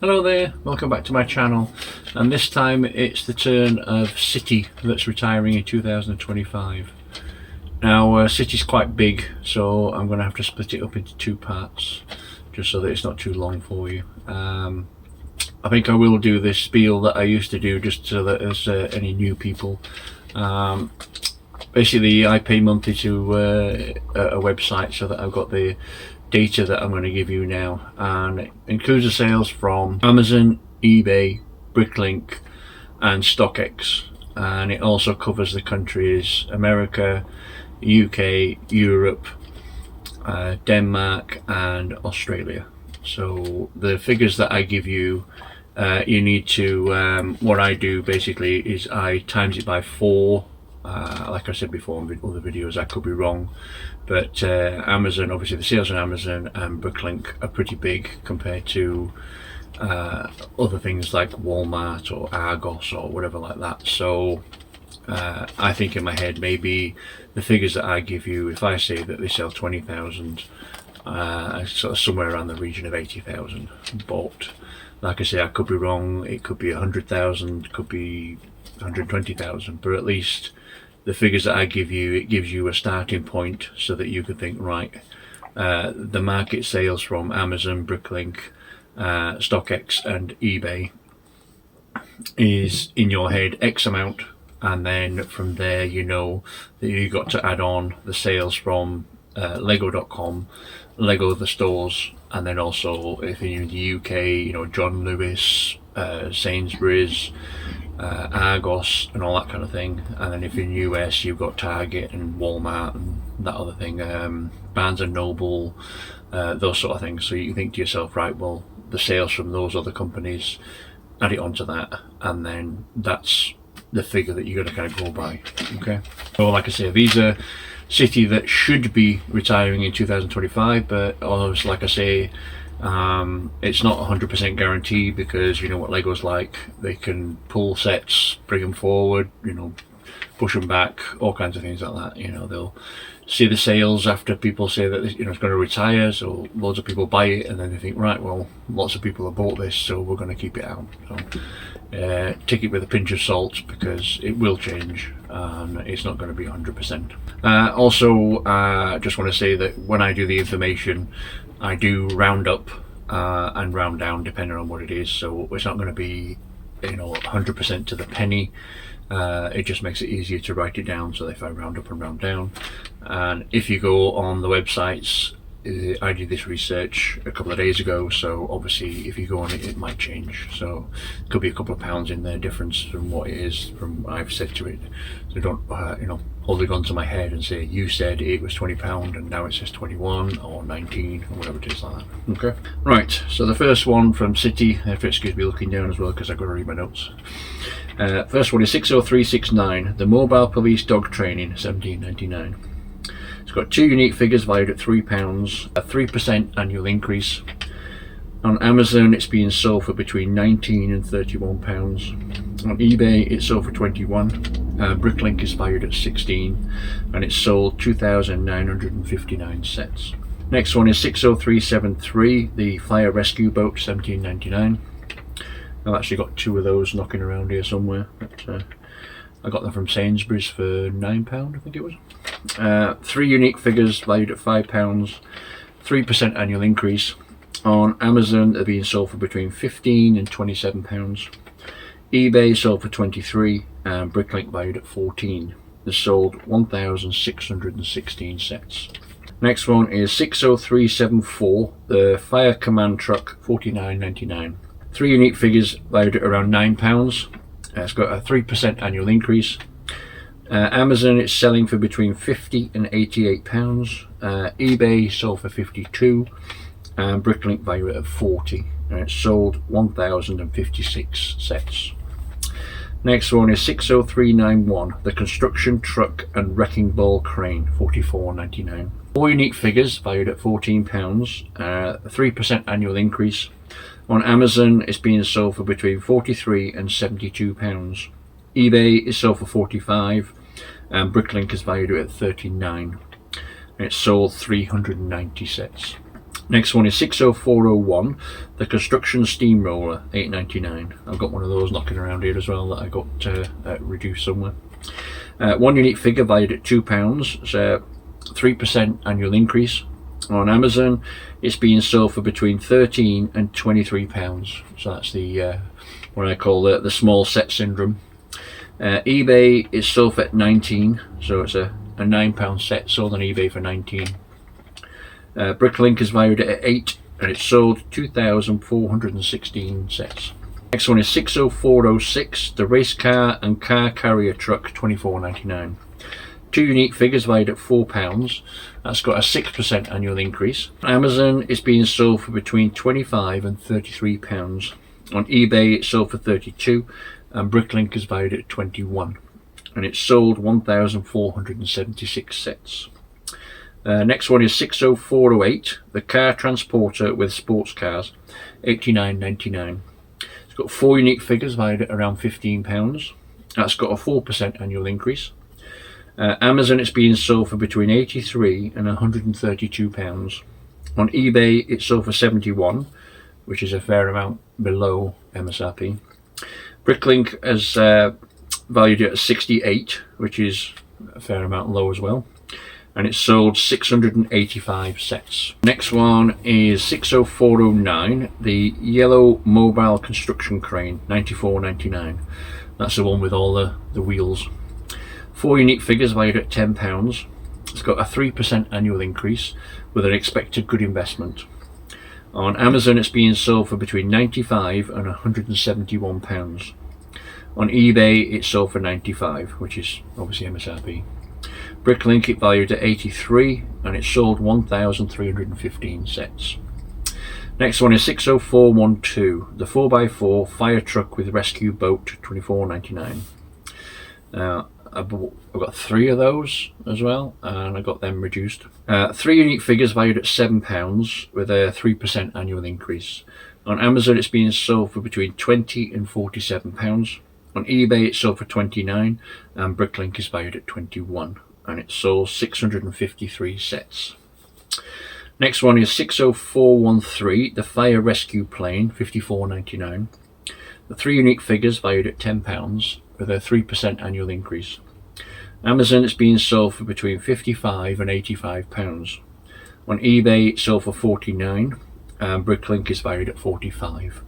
Hello there, welcome back to my channel, and this time it's the turn of City that's retiring in 2025. Now City's quite big, so I'm going to have to split it up into two parts just so that it's not too long for you. I think I will do this spiel that I used to do just so that there's any new people. Basically I pay monthly to a website so that I've got the data that I'm going to give you now, and it includes the sales from Amazon, eBay, Bricklink and StockX, and it also covers the countries America, UK, Europe, Denmark and Australia. So the figures that I give you, you need to, what I do basically is I times it by 4. Like I said before in other videos, I could be wrong, but Amazon, obviously the sales on Amazon and Bricklink are pretty big compared to other things like Walmart or Argos or whatever like that. So I think in my head maybe the figures that I give you, if I say that they sell 20,000, sort of somewhere around the region of 80,000, but like I say, I could be wrong. It could be 100,000, could be 120,000, but at least the figures that I give you, it gives you a starting point so that you could think, right, the market sales from Amazon, Bricklink, StockX and eBay is in your head X amount, and then from there you know that you got to add on the sales from Lego.com, Lego the stores, and then also if you're in the UK, you know, John Lewis, Sainsbury's, Argos and all that kind of thing, and then if in the US you've got Target and Walmart and that other thing, Barnes and Noble, those sort of things. So you think to yourself, right, well, the sales from those other companies, add it onto that, and then that's the figure that you're going to kind of go by. Okay, so like I say, these are City that should be retiring in 2025, but also, like I say, it's not 100% guaranteed, because you know what Lego's like. They can pull sets, bring them forward, you know, push them back, all kinds of things like that. You know, they'll see the sales after people say that, you know, it's going to retire, so loads of people buy it, and then they think, right, well, lots of people have bought this, so we're going to keep it out. So take it with a pinch of salt, because it will change and it's not going to be 100%. Also, just want to say that when I do the information, I do round up and round down depending on what it is, so it's not going to be, you know, 100% to the penny. It just makes it easier to write it down, so if I round up and round down. And if you go on the websites, I did this research a couple of days ago, so obviously if you go on it, it might change, so it could be a couple of pounds in there difference from what it is from what I've said to it. So don't you know, hold the gun to my head and say you said it was £20 and now it says 21 or 19 or whatever it is like that. Okay, right, so the first one from City, if you excuse me looking down as well because I've got to read my notes. First one is 60369, the mobile police dog training, £17.99. It's got 2 unique figures valued at £3, a 3% annual increase. On Amazon it's being sold for between £19 and £31. On eBay it's sold for £21. Bricklink is valued at £16 and it's sold 2,959 sets. Next one is 60373, the fire rescue boat, £17.99. I've actually got 2 of those knocking around here somewhere, but I got them from Sainsbury's for £9, I think it was. 3 unique figures valued at £5, 3% annual increase. On Amazon they're being sold for between £15 and £27. eBay sold for £23 and Bricklink valued at £14. They sold 1,616 sets. Next one is 60374, the fire command truck, £49.99. 3 unique figures valued at around £9. It's got a 3% annual increase. Amazon it's selling for between £50 and £88. eBay sold for £52 and Bricklink valued at £40, and it's sold 1,056 sets. Next one is 60391, the construction truck and wrecking ball crane, £44.99. 4 unique figures valued at £14, a 3% annual increase. On Amazon it's being sold for between £43 and £72. eBay is sold for £45 and Bricklink is valued at £39, and it's sold 390 sets. Next one is 60401, the construction steamroller, £8.99. I've got one of those knocking around here as well that I got reduced somewhere. One unique figure valued at £2. It's a 3% annual increase. On Amazon, it's being sold for between £13 and £23. So that's the what I call the small set syndrome. eBay is sold for £19, so it's a £9 set sold on eBay for £19. Bricklink is valued at £8 and it's sold 2,416 sets. Next one is 60406, the race car and car carrier truck, £24.99. Two unique figures valued at £4. That's got a 6% annual increase. Amazon is being sold for between £25 and £33. On eBay it's sold for £32 and Bricklink is valued at £21 and it's sold 1,476 sets. Next one is 60408, the car transporter with sports cars, £89.99. It's got four unique figures valued at around £15. That's got a 4% annual increase. Amazon it's being sold for between £83 and £132. On eBay it's sold for £71, which is a fair amount below MSRP. Bricklink has valued it at £68, which is a fair amount low as well, and it's sold 685 sets. Next one is 60409, the yellow mobile construction crane, £94.99. That's the one with all the wheels. Four unique figures valued at £10. It's got a 3% annual increase with an expected good investment. On Amazon it's being sold for between £95 and £171. On eBay it's sold for £95, which is obviously MSRP. Bricklink it valued at £83 and it sold 1,315 sets. Next one is 60412, the 4x4 fire truck with rescue boat, £24.99. I've got three of those as well, and I got them reduced. Three unique figures valued at £7 with a 3% annual increase. On Amazon it's being sold for between £20 and £47. On eBay it's sold for £29 and Bricklink is valued at £21 and it sold 653 sets. Next one is 60413, the fire rescue plane, £54.99. The three unique figures valued at £10 with a 3% annual increase. Amazon is being sold for between £55 and £85. On eBay it's sold for £49 and Bricklink is valued at £45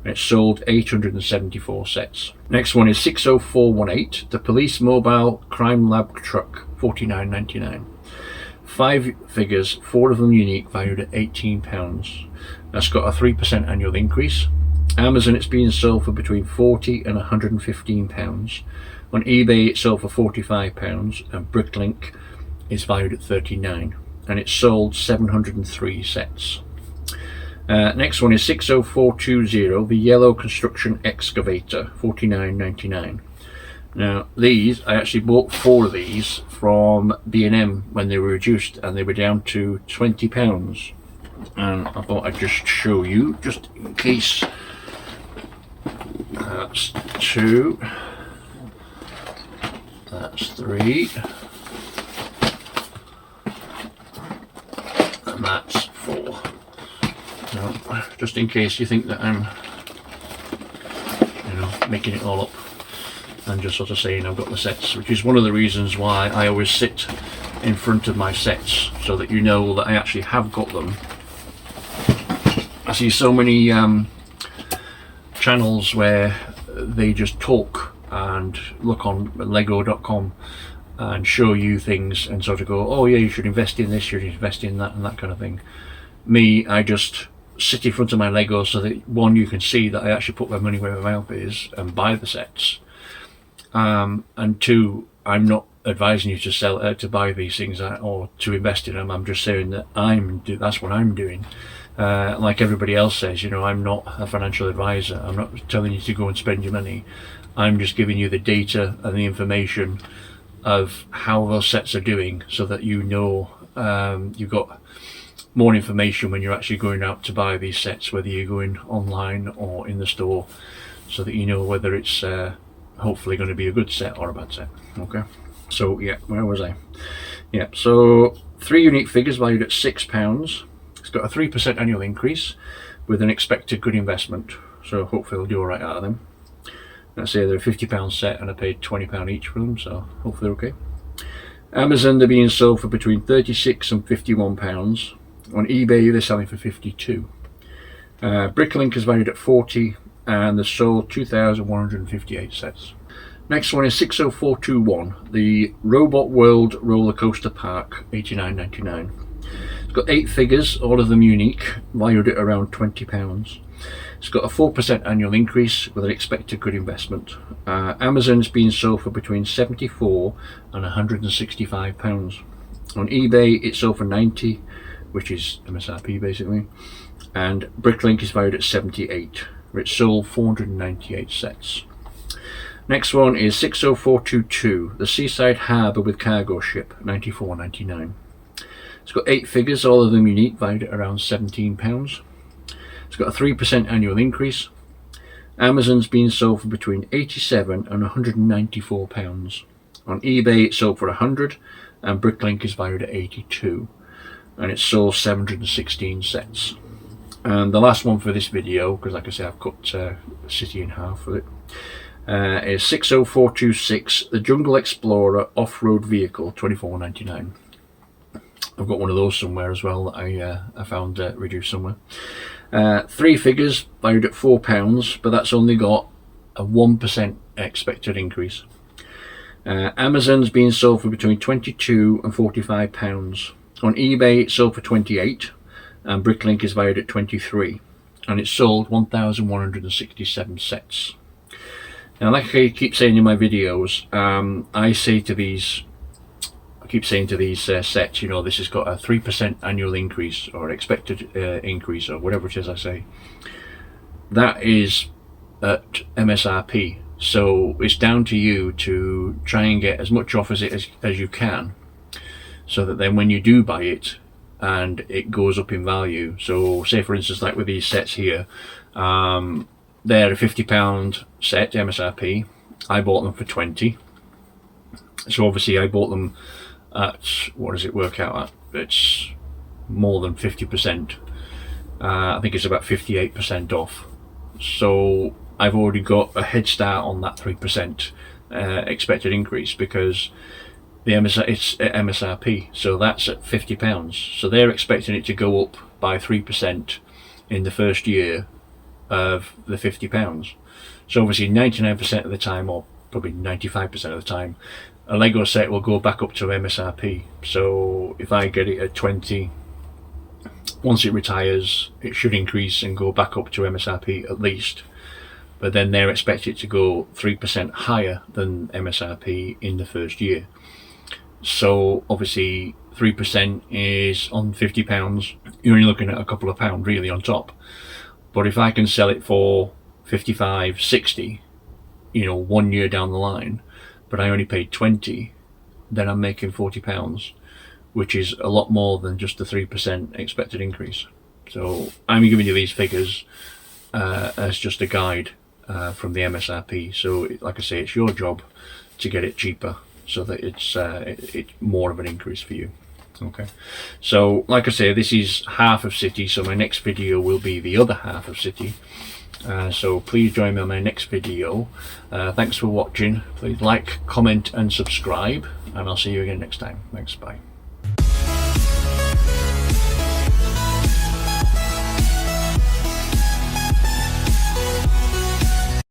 and it's sold 874 sets. Next one is 60418, the police mobile crime lab truck, £49.99. Five figures, four of them unique, valued at £18. That's got a 3% annual increase. Amazon it's being sold for between £40 and £115. On eBay it's sold for £45 and Bricklink is valued at £39 and it's sold 703 sets. Next one is 60420, the yellow construction excavator, £49.99. Now these, I actually bought four of these from B&M when they were reduced and they were down to £20, and I thought I'd just show you just in case. That's two, that's three, and that's four. Now, just in case you think that I'm, making it all up and just sort of saying I've got the sets, which is one of the reasons why I always sit in front of my sets so that you know that I actually have got them. I see so many channels where they just talk and look on lego.com and show you things and sort of go, oh yeah, you should invest in this, you should invest in that, and that kind of thing. Me, I just sit in front of my Lego so that one, you can see that I actually put my money where my mouth is and buy the sets, and two, I'm not advising you to buy these things or to invest in them. I'm just saying that that's what I'm doing. Like everybody else says, I'm not a financial advisor. I'm not telling you to go and spend your money. I'm just giving you the data and the information of how those sets are doing so that you've got more information when you're actually going out to buy these sets, whether you're going online or in the store, so that you know whether it's hopefully going to be a good set or a bad set. Okay, so yeah, where was I? Yeah, so three unique figures valued at £6. It's got a 3% annual increase with an expected good investment, so hopefully they'll do alright out of them. Let's say they're a £50 set and I paid £20 each for them, so hopefully they're okay. Amazon, they're being sold for between £36 and £51. On eBay, they're selling for £52. Bricklink is valued at £40 and they're sold 2,158 sets. Next one is 60421, the Robot World Roller Coaster Park, $89.99. It's got 8 figures, all of them unique, valued at around £20. It's got a 4% annual increase with an expected good investment. Amazon's been sold for between £74 and £165. On eBay, it's sold for £90, which is MSRP basically. And Bricklink is valued at £78, where it sold 498 sets. Next one is 60422, the Seaside Harbour with Cargo Ship, $94.99. It's got 8 figures, all of them unique, valued at around £17. It's got a 3% annual increase. Amazon's been sold for between £87 and £194. On eBay it's sold for £100 and Bricklink is valued at £82 and it sold 716 sets. And the last one for this video, because like I say I've cut City in half with it, is 60426, the Jungle Explorer Off-Road Vehicle, $24.99. I've got one of those somewhere as well that I found reduced somewhere. 3 figures valued at £4, but that's only got a 1% expected increase. Amazon's being sold for between £22 and £45. On eBay it's sold for £28 and Bricklink is valued at £23 and it's sold 1,167 sets. Now, like I keep saying in my videos, I keep saying to these sets, you know, this has got a 3% annual increase or expected increase or whatever it is I say. That is at MSRP, so it's down to you to try and get as much off as you can, so that then when you do buy it and it goes up in value, so say for instance like with these sets here, they're a £50 set MSRP, I bought them for 20, so obviously I bought them at, what does it work out at? It's more than 50%. I think it's about 58% off. So I've already got a head start on that 3% expected increase, because the it's at MSRP, so that's at £50. So they're expecting it to go up by 3% in the first year of the £50. So obviously 99% of the time, or probably 95% of the time, a Lego set will go back up to MSRP. So if I get it at 20, once it retires it should increase and go back up to MSRP at least, but then they're expected to go 3% higher than MSRP in the first year. So obviously 3% is on £50, you're only looking at a couple of pounds really on top. But if I can sell it for 55, 60, you know, 1 year down the line, but I only paid 20, then I'm making £40, which is a lot more than just the 3% expected increase. So I'm giving you these figures as just a guide from the MSRP. So like I say, it's your job to get it cheaper so that it's more of an increase for you. Okay, so like I say, this is half of City, so my next video will be the other half of City. So please join me on my next video. Thanks for watching. Please like, comment and subscribe, and I'll see you again next time. Thanks, bye.